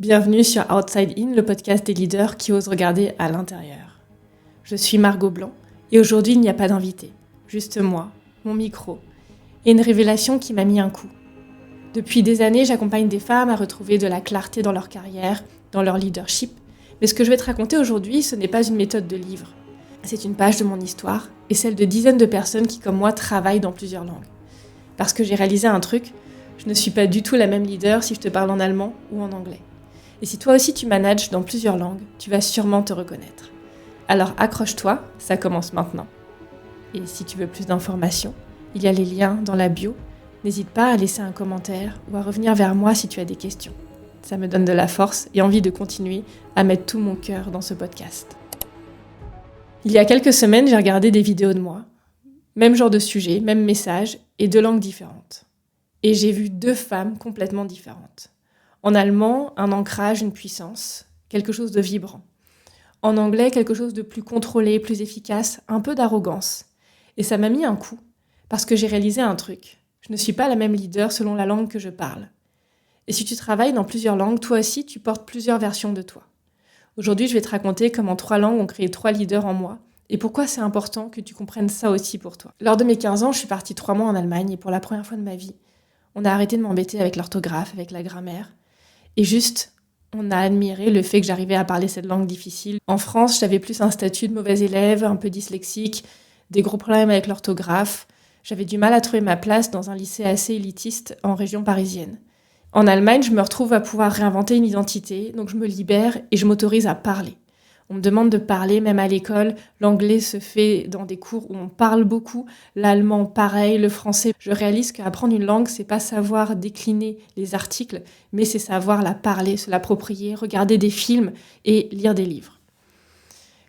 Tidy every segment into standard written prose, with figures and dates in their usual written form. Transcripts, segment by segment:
Bienvenue sur Outside In, le podcast des leaders qui osent regarder à l'intérieur. Je suis Margot Blanc et aujourd'hui il n'y a pas d'invité, juste moi, mon micro et une révélation qui m'a mis un coup. Depuis des années, j'accompagne des femmes à retrouver de la clarté dans leur carrière, dans leur leadership, mais ce que je vais te raconter aujourd'hui, ce n'est pas une méthode de livre. C'est une page de mon histoire et celle de dizaines de personnes qui, comme moi, travaillent dans plusieurs langues. Parce que j'ai réalisé un truc, je ne suis pas du tout la même leader si je te parle en allemand ou en anglais. Et si toi aussi tu manages dans plusieurs langues, tu vas sûrement te reconnaître. Alors accroche-toi, ça commence maintenant. Et si tu veux plus d'informations, il y a les liens dans la bio. N'hésite pas à laisser un commentaire ou à revenir vers moi si tu as des questions. Ça me donne de la force et envie de continuer à mettre tout mon cœur dans ce podcast. Il y a quelques semaines, j'ai regardé des vidéos de moi. Même genre de sujet, même message et deux langues différentes. Et j'ai vu deux femmes complètement différentes. En allemand, un ancrage, une puissance, quelque chose de vibrant. En anglais, quelque chose de plus contrôlé, plus efficace, un peu d'arrogance. Et ça m'a mis un coup, parce que j'ai réalisé un truc. Je ne suis pas la même leader selon la langue que je parle. Et si tu travailles dans plusieurs langues, toi aussi, tu portes plusieurs versions de toi. Aujourd'hui, je vais te raconter comment 3 langues ont créé 3 leaders en moi, et pourquoi c'est important que tu comprennes ça aussi pour toi. Lors de mes 15 ans, je suis partie 3 mois en Allemagne, et pour la première fois de ma vie, on a arrêté de m'embêter avec l'orthographe, avec la grammaire. Et juste, on a admiré le fait que j'arrivais à parler cette langue difficile. En France, j'avais plus un statut de mauvais élève, un peu dyslexique, des gros problèmes avec l'orthographe. J'avais du mal à trouver ma place dans un lycée assez élitiste en région parisienne. En Allemagne, je me retrouve à pouvoir réinventer une identité, donc je me libère et je m'autorise à parler. On me demande de parler, même à l'école. L'anglais se fait dans des cours où on parle beaucoup. L'allemand, pareil. Le français. Je réalise qu'apprendre une langue, c'est pas savoir décliner les articles, mais c'est savoir la parler, se l'approprier, regarder des films et lire des livres.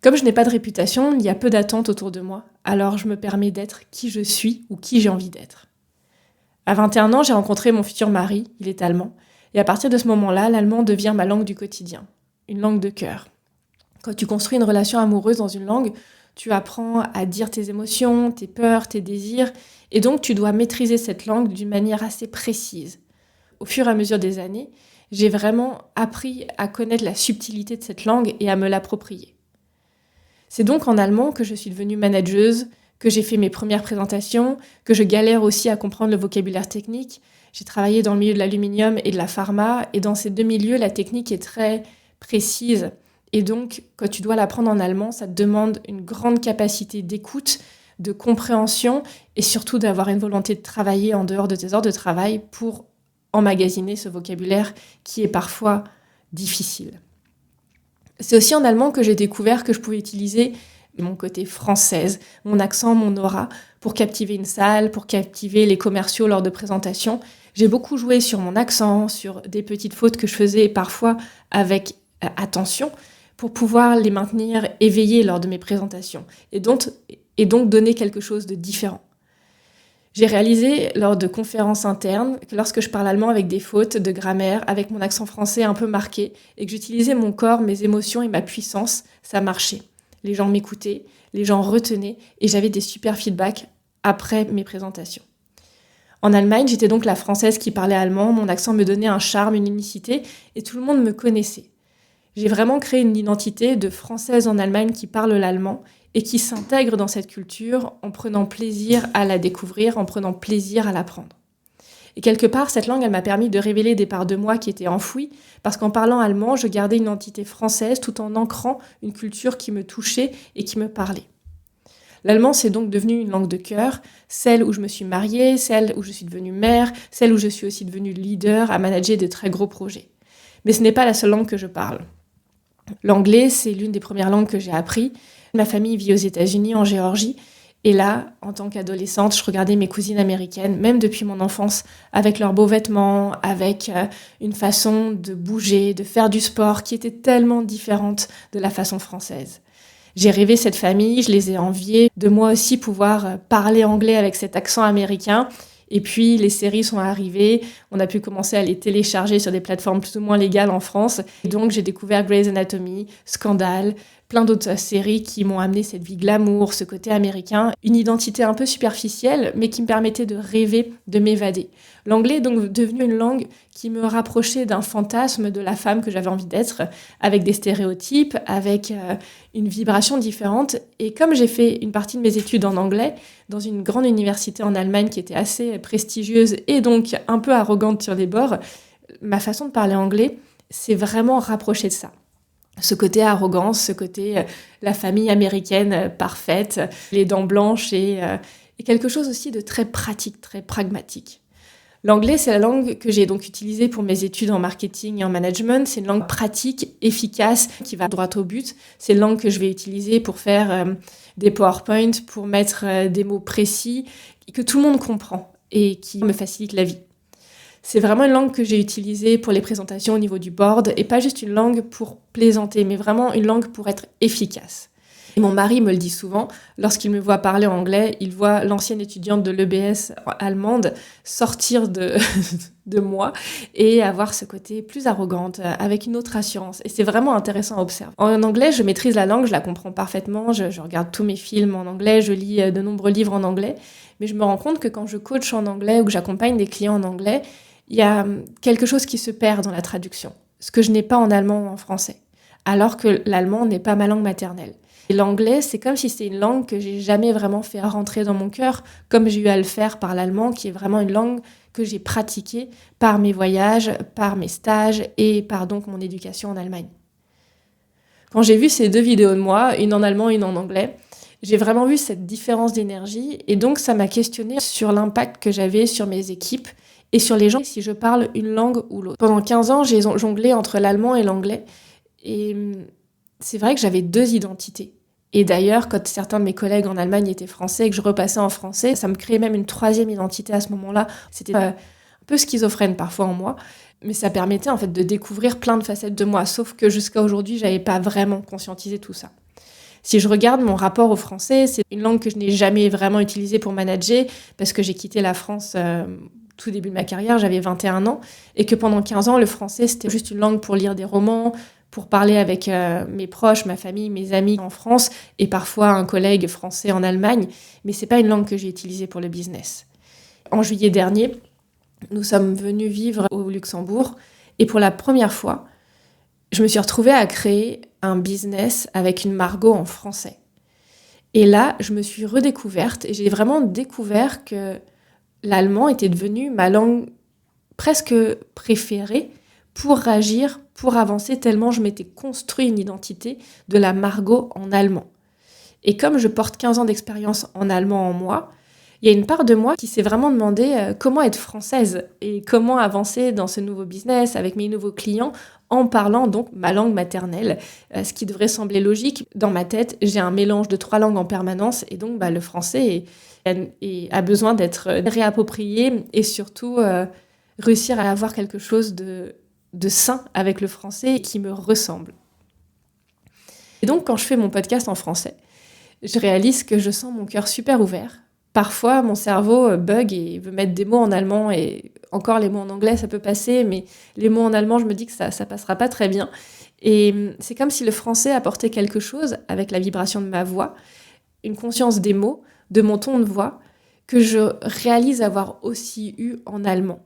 Comme je n'ai pas de réputation, il y a peu d'attentes autour de moi. Alors je me permets d'être qui je suis ou qui j'ai envie d'être. À 21 ans, j'ai rencontré mon futur mari. Il est allemand. Et à partir de ce moment-là, l'allemand devient ma langue du quotidien. Une langue de cœur. Quand tu construis une relation amoureuse dans une langue, tu apprends à dire tes émotions, tes peurs, tes désirs, et donc tu dois maîtriser cette langue d'une manière assez précise. Au fur et à mesure des années, j'ai vraiment appris à connaître la subtilité de cette langue et à me l'approprier. C'est donc en allemand que je suis devenue manageuse, que j'ai fait mes premières présentations, que je galère aussi à comprendre le vocabulaire technique. J'ai travaillé dans le milieu de l'aluminium et de la pharma, et dans ces deux milieux, la technique est très précise. Et donc, quand tu dois l'apprendre en allemand, ça te demande une grande capacité d'écoute, de compréhension et surtout d'avoir une volonté de travailler en dehors de tes heures de travail pour emmagasiner ce vocabulaire qui est parfois difficile. C'est aussi en allemand que j'ai découvert que je pouvais utiliser mon côté française, mon accent, mon aura, pour captiver une salle, pour captiver les commerciaux lors de présentations. J'ai beaucoup joué sur mon accent, sur des petites fautes que je faisais parfois avec attention, pour pouvoir les maintenir éveillés lors de mes présentations et donc donner quelque chose de différent. J'ai réalisé lors de conférences internes que lorsque je parle allemand avec des fautes de grammaire, avec mon accent français un peu marqué et que j'utilisais mon corps, mes émotions et ma puissance, ça marchait. Les gens m'écoutaient, les gens retenaient et j'avais des super feedbacks après mes présentations. En Allemagne, j'étais donc la Française qui parlait allemand, mon accent me donnait un charme, une unicité et tout le monde me connaissait. J'ai vraiment créé une identité de Française en Allemagne qui parle l'allemand et qui s'intègre dans cette culture en prenant plaisir à la découvrir, en prenant plaisir à l'apprendre. Et quelque part, cette langue, elle m'a permis de révéler des parts de moi qui étaient enfouies, parce qu'en parlant allemand, je gardais une identité française tout en ancrant une culture qui me touchait et qui me parlait. L'allemand, c'est donc devenu une langue de cœur, celle où je me suis mariée, celle où je suis devenue mère, celle où je suis aussi devenue leader à manager de très gros projets. Mais ce n'est pas la seule langue que je parle. L'anglais, c'est l'une des premières langues que j'ai appris. Ma famille vit aux États-Unis, en Géorgie. Et là, en tant qu'adolescente, je regardais mes cousines américaines, même depuis mon enfance, avec leurs beaux vêtements, avec une façon de bouger, de faire du sport qui était tellement différente de la façon française. J'ai rêvé cette famille, je les ai enviées, de moi aussi pouvoir parler anglais avec cet accent américain. Et puis, les séries sont arrivées, on a pu commencer à les télécharger sur des plateformes plus ou moins légales en France. Et donc, j'ai découvert Grey's Anatomy, Scandale, plein d'autres séries qui m'ont amené cette vie glamour, ce côté américain, une identité un peu superficielle, mais qui me permettait de rêver, de m'évader. L'anglais est donc devenu une langue qui me rapprochait d'un fantasme de la femme que j'avais envie d'être, avec des stéréotypes, avec une vibration différente. Et comme j'ai fait une partie de mes études en anglais, dans une grande université en Allemagne qui était assez prestigieuse et donc un peu arrogante sur les bords, ma façon de parler anglais s'est vraiment rapprochée de ça. Ce côté arrogance, ce côté la famille américaine parfaite, les dents blanches et quelque chose aussi de très pratique, très pragmatique. L'anglais, c'est la langue que j'ai donc utilisée pour mes études en marketing et en management. C'est une langue pratique, efficace, qui va droit au but. C'est une langue que je vais utiliser pour faire des PowerPoint, pour mettre des mots précis, que tout le monde comprend et qui me facilite la vie. C'est vraiment une langue que j'ai utilisée pour les présentations au niveau du board et pas juste une langue pour plaisanter, mais vraiment une langue pour être efficace. Et mon mari me le dit souvent, lorsqu'il me voit parler anglais, il voit l'ancienne étudiante de l'EBS allemande sortir de moi et avoir ce côté plus arrogante, avec une autre assurance. Et c'est vraiment intéressant à observer. En anglais, je maîtrise la langue, je la comprends parfaitement, je regarde tous mes films en anglais, je lis de nombreux livres en anglais, mais je me rends compte que quand je coach en anglais ou que j'accompagne des clients en anglais, il y a quelque chose qui se perd dans la traduction, ce que je n'ai pas en allemand ou en français, alors que l'allemand n'est pas ma langue maternelle. Et l'anglais, c'est comme si c'était une langue que j'ai jamais vraiment fait rentrer dans mon cœur, comme j'ai eu à le faire par l'allemand, qui est vraiment une langue que j'ai pratiquée par mes voyages, par mes stages et par donc mon éducation en Allemagne. Quand j'ai vu ces deux vidéos de moi, une en allemand et une en anglais, j'ai vraiment vu cette différence d'énergie et donc ça m'a questionnée sur l'impact que j'avais sur mes équipes et sur les gens si je parle une langue ou l'autre. Pendant 15 ans, j'ai jonglé entre l'allemand et l'anglais et c'est vrai que j'avais deux identités. Et d'ailleurs, quand certains de mes collègues en Allemagne étaient français et que je repassais en français, ça me créait même une troisième identité à ce moment-là. C'était un peu schizophrène parfois en moi, mais ça permettait en fait de découvrir plein de facettes de moi, sauf que jusqu'à aujourd'hui, j'avais pas vraiment conscientisé tout ça. Si je regarde mon rapport au français, c'est une langue que je n'ai jamais vraiment utilisée pour manager, parce que j'ai quitté la France tout début de ma carrière, j'avais 21 ans, et que pendant 15 ans, le français, c'était juste une langue pour lire des romans, pour parler avec mes proches, ma famille, mes amis en France, et parfois un collègue français en Allemagne, mais c'est pas une langue que j'ai utilisée pour le business. En juillet dernier, nous sommes venus vivre au Luxembourg, et pour la première fois, je me suis retrouvée à créer un business avec une Margot en français. Et là, je me suis redécouverte, et j'ai vraiment découvert que l'allemand était devenu ma langue presque préférée pour agir, pour avancer, tellement je m'étais construit une identité de la Margot en allemand. Et comme je porte 15 ans d'expérience en allemand en moi, il y a une part de moi qui s'est vraiment demandé comment être française et comment avancer dans ce nouveau business avec mes nouveaux clients en parlant donc ma langue maternelle, ce qui devrait sembler logique. Dans ma tête, j'ai un mélange de 3 langues en permanence et donc le français a besoin d'être réapproprié et surtout réussir à avoir quelque chose de sain avec le français et qui me ressemble. Et donc, quand je fais mon podcast en français, je réalise que je sens mon cœur super ouvert. Parfois, mon cerveau bug et veut mettre des mots en allemand et encore les mots en anglais, ça peut passer, mais les mots en allemand, je me dis que ça passera pas très bien. Et c'est comme si le français apportait quelque chose avec la vibration de ma voix, une conscience des mots, de mon ton de voix, que je réalise avoir aussi eu en allemand.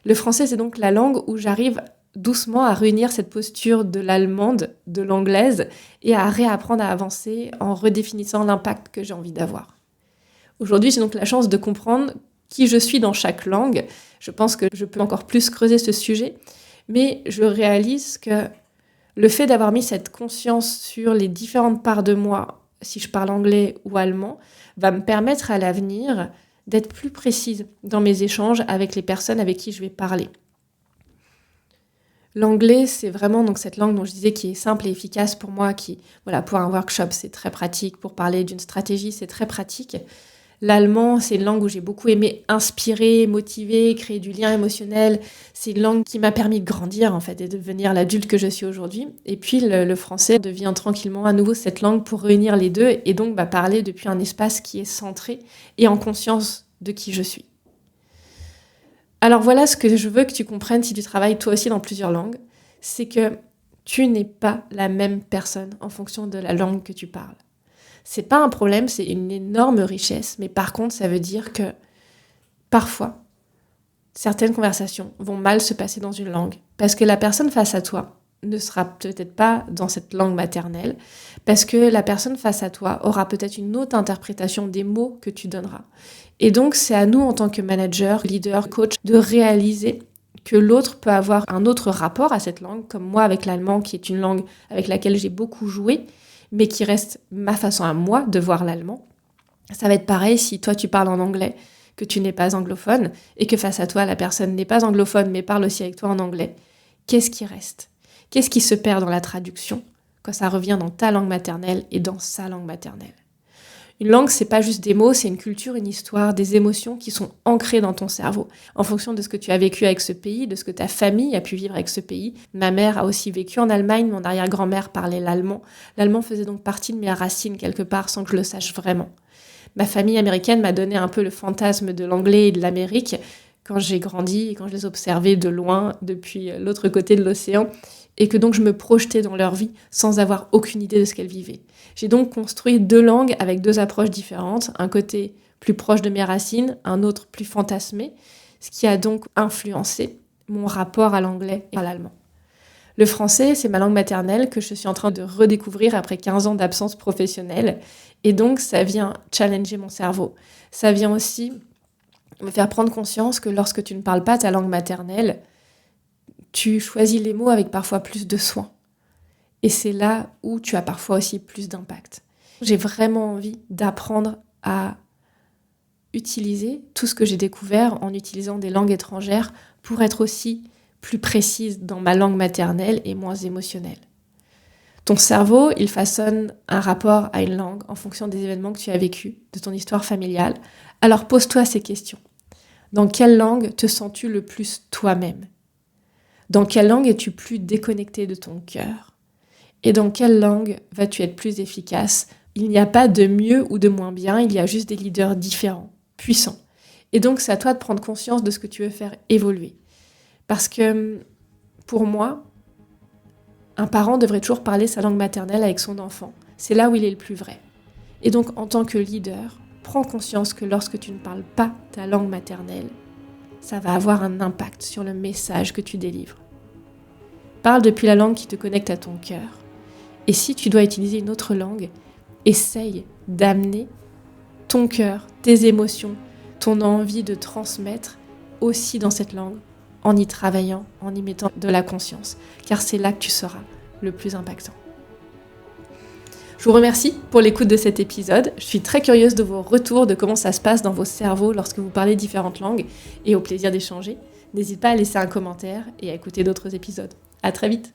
Le français, c'est donc la langue où j'arrive doucement à réunir cette posture de l'allemande, de l'anglaise, et à réapprendre à avancer en redéfinissant l'impact que j'ai envie d'avoir. Aujourd'hui, j'ai donc la chance de comprendre qui je suis dans chaque langue. Je pense que je peux encore plus creuser ce sujet, mais je réalise que le fait d'avoir mis cette conscience sur les différentes parts de moi, si je parle anglais ou allemand, va me permettre à l'avenir d'être plus précise dans mes échanges avec les personnes avec qui je vais parler. L'anglais, c'est vraiment donc cette langue dont je disais qui est simple et efficace pour moi, pour un workshop, c'est très pratique, pour parler d'une stratégie, c'est très pratique. L'allemand, c'est une langue où j'ai beaucoup aimé inspirer, motiver, créer du lien émotionnel. C'est une langue qui m'a permis de grandir, en fait, et de devenir l'adulte que je suis aujourd'hui. Et puis, le français devient tranquillement à nouveau cette langue pour réunir les deux et donc parler depuis un espace qui est centré et en conscience de qui je suis. Alors voilà ce que je veux que tu comprennes si tu travailles toi aussi dans plusieurs langues. C'est que Tu n'es pas la même personne en fonction de la langue que tu parles. C'est pas un problème, c'est une énorme richesse, mais par contre, ça veut dire que parfois, certaines conversations vont mal se passer dans une langue parce que la personne face à toi ne sera peut-être pas dans cette langue maternelle, parce que la personne face à toi aura peut-être une autre interprétation des mots que tu donneras. Et donc, c'est à nous, en tant que manager, leader, coach, de réaliser que l'autre peut avoir un autre rapport à cette langue, comme moi avec l'allemand, qui est une langue avec laquelle j'ai beaucoup joué, mais qui reste ma façon à moi de voir l'allemand. Ça va être pareil si toi tu parles en anglais, que tu n'es pas anglophone, et que face à toi, la personne n'est pas anglophone, mais parle aussi avec toi en anglais. Qu'est-ce qui reste ? Qu'est-ce qui se perd dans la traduction quand ça revient dans ta langue maternelle et dans sa langue maternelle ? Une langue, c'est pas juste des mots, c'est une culture, une histoire, des émotions qui sont ancrées dans ton cerveau, en fonction de ce que tu as vécu avec ce pays, de ce que ta famille a pu vivre avec ce pays. Ma mère a aussi vécu en Allemagne, mon arrière-grand-mère parlait l'allemand. L'allemand faisait donc partie de mes racines quelque part, sans que je le sache vraiment. Ma famille américaine m'a donné un peu le fantasme de l'anglais et de l'Amérique quand j'ai grandi et quand je les observais de loin depuis l'autre côté de l'océan, et que donc je me projetais dans leur vie sans avoir aucune idée de ce qu'elles vivaient. J'ai donc construit 2 langues avec 2 approches différentes, un côté plus proche de mes racines, un autre plus fantasmé, ce qui a donc influencé mon rapport à l'anglais et à l'allemand. Le français, c'est ma langue maternelle que je suis en train de redécouvrir après 15 ans d'absence professionnelle, et donc ça vient challenger mon cerveau. Ça vient aussi me faire prendre conscience que lorsque tu ne parles pas ta langue maternelle, tu choisis les mots avec parfois plus de soin. Et c'est là où tu as parfois aussi plus d'impact. J'ai vraiment envie d'apprendre à utiliser tout ce que j'ai découvert en utilisant des langues étrangères pour être aussi plus précise dans ma langue maternelle et moins émotionnelle. Ton cerveau, il façonne un rapport à une langue en fonction des événements que tu as vécus, de ton histoire familiale. Alors pose-toi ces questions. Dans quelle langue te sens-tu le plus toi-même ? Dans quelle langue es-tu plus déconnecté de ton cœur ? Et dans quelle langue vas-tu être plus efficace ? Il n'y a pas de mieux ou de moins bien, il y a juste des leaders différents, puissants. Et donc c'est à toi de prendre conscience de ce que tu veux faire évoluer. Parce que pour moi, un parent devrait toujours parler sa langue maternelle avec son enfant. C'est là où il est le plus vrai. Et donc en tant que leader, prends conscience que lorsque tu ne parles pas ta langue maternelle, ça va avoir un impact sur le message que tu délivres. Parle depuis la langue qui te connecte à ton cœur. Et si tu dois utiliser une autre langue, essaye d'amener ton cœur, tes émotions, ton envie de transmettre aussi dans cette langue, en y travaillant, en y mettant de la conscience. Car c'est là que tu seras le plus impactant. Je vous remercie pour l'écoute de cet épisode. Je suis très curieuse de vos retours, de comment ça se passe dans vos cerveaux lorsque vous parlez différentes langues, et au plaisir d'échanger. N'hésite pas à laisser un commentaire et à écouter d'autres épisodes. À très vite.